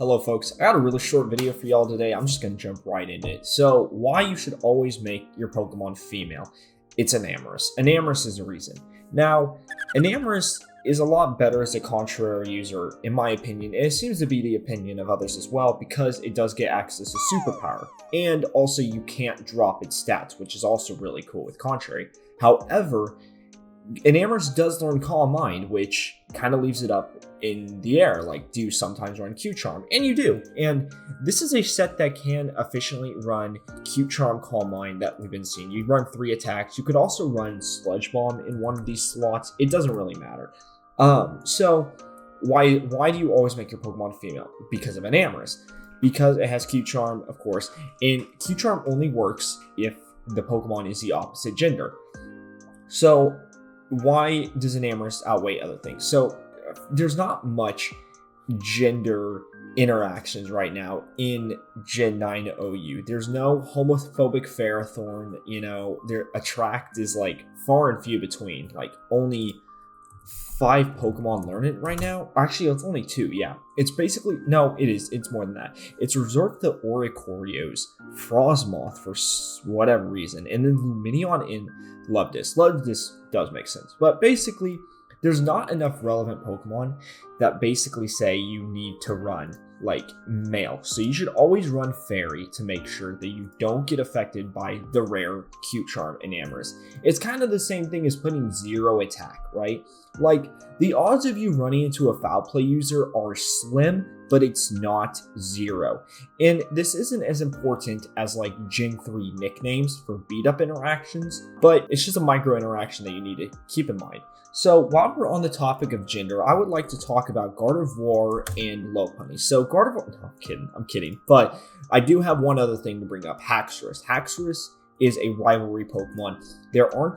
Hello folks, I got a really short video for y'all today. I'm just going to jump right into it. So why you should always make your Pokemon female. It's Enamorus. Enamorus is a reason. Now, Enamorus is a lot better as a contrary user, in my opinion, and it seems to be the opinion of others as well, because it does get access to superpower, and also you can't drop its stats, which is also really cool with contrary. However, Enamorus does learn Calm Mind, which kind of leaves it up in the air, like, do you sometimes run Cute Charm? And you do. And this is a set that can efficiently run Cute Charm, Calm Mind that we've been seeing. You run 3 attacks. You could also run Sludge Bomb in one of these slots. It doesn't really matter. So why do you always make your Pokemon female? Because of Enamorus. Because it has Cute Charm, of course. And Cute Charm only works if the Pokemon is the opposite gender. So why does Enamorus outweigh other things? So there's not much gender interactions right now in Gen 9 OU. There's no homophobic Ferrothorn, their attract is like far and few between. Like only 5 Pokemon learn it right now. Actually, it's only 2, yeah. It's basically, no, it's more than that. It's reserved to Oricorio's Frostmoth for whatever reason, and then Lumineon in Luvdis. Luvdis does make sense, but basically, there's not enough relevant Pokemon that basically say you need to run, like, male. So you should always run Fairy to make sure that you don't get affected by the rare Cute Charm Enamorus. It's kind of the same thing as putting 0 attack, right? Like, the odds of you running into a foul play user are slim, but it's not 0. And this isn't as important as like Gen 3 nicknames for beat up interactions, but it's just a micro interaction that you need to keep in mind. So while we're on the topic of gender, I would like to talk about Gardevoir and Lopunny. So Gardevoir, no, I'm kidding. But I do have one other thing to bring up, Haxorus. Haxorus is a rivalry Pokemon. There are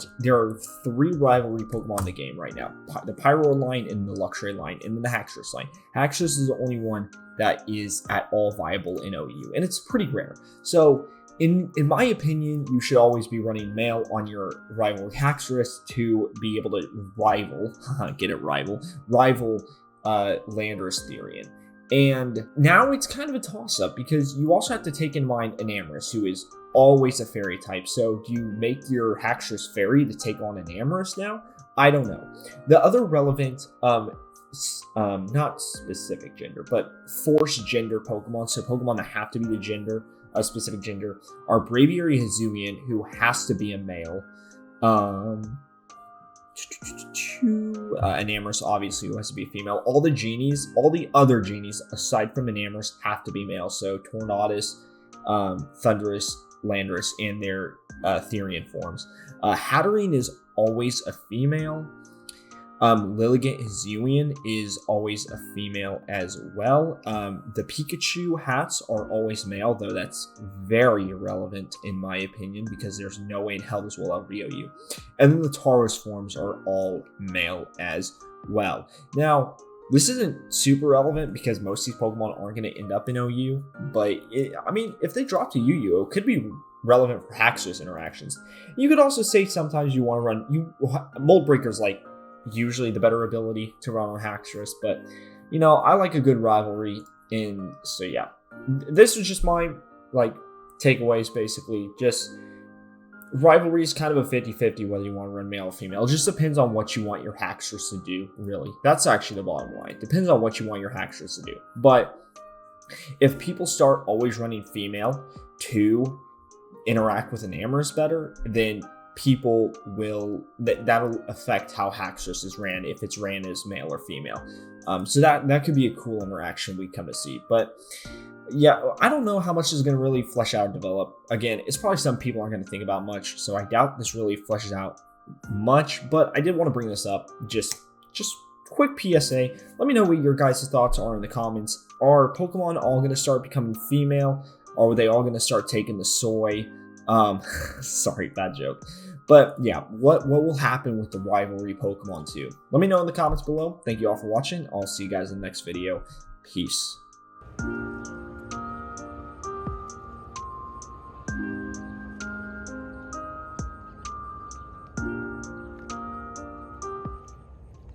3 rivalry Pokemon in the game right now. The Pyro line and the Luxray line, and then the Haxorus line. Haxorus is the only one that is at all viable in OU, and it's pretty rare. So in my opinion, you should always be running male on your Rivalry Haxorus to be able to rival Landorus Therian. And now it's kind of a toss-up because you also have to take in mind Enamorus, who is always a fairy type. So do you make your Haxorus fairy to take on Enamorus now? I don't know. The other relevant, not specific gender, but forced gender Pokemon, so Pokemon that have to be the gender, a specific gender, are Braviary Hisuian, who has to be a male. Enamorus, obviously, who has to be a female. All the other genies, aside from Enamorus, have to be male. So Tornadus, Thundurus, Landorus, and their Therian forms. Hatterene is always a female. Lilligant Hisuian is always a female as well. The Pikachu hats are always male, though that's very irrelevant in my opinion because there's no way in hell this will ever be OU. And then the Tauros forms are all male as well. Now, this isn't super relevant because most of these Pokemon aren't going to end up in OU, but if they drop to UU, it could be relevant for Haxorus interactions. You could also say sometimes you want to run Mold Breaker's like usually the better ability to run on Haxorus, but I like a good rivalry, and so yeah, this was just my takeaways. Basically, just rivalry is kind of a 50-50 whether you want to run male or female. It just depends on what you want your Haxorus to do, really. That's actually the bottom line. It depends on what you want your Haxorus to do. But if people start always running female to interact with Enamorus better, then people will that'll affect how Haxorus is ran, if it's ran as male or female. So that could be a cool interaction we come to see. But yeah, I don't know how much is going to really flesh out and develop. Again, it's probably something people aren't going to think about much, so I doubt this really fleshes out much. But I did want to bring this up. Just quick PSA. Let me know what your guys' thoughts are in the comments. Are Pokemon all going to start becoming female? Or are they all going to start taking the soy? Sorry, bad joke. But yeah, what will happen with the rivalry Pokemon 2? Let me know in the comments below. Thank you all for watching. I'll see you guys in the next video. Peace.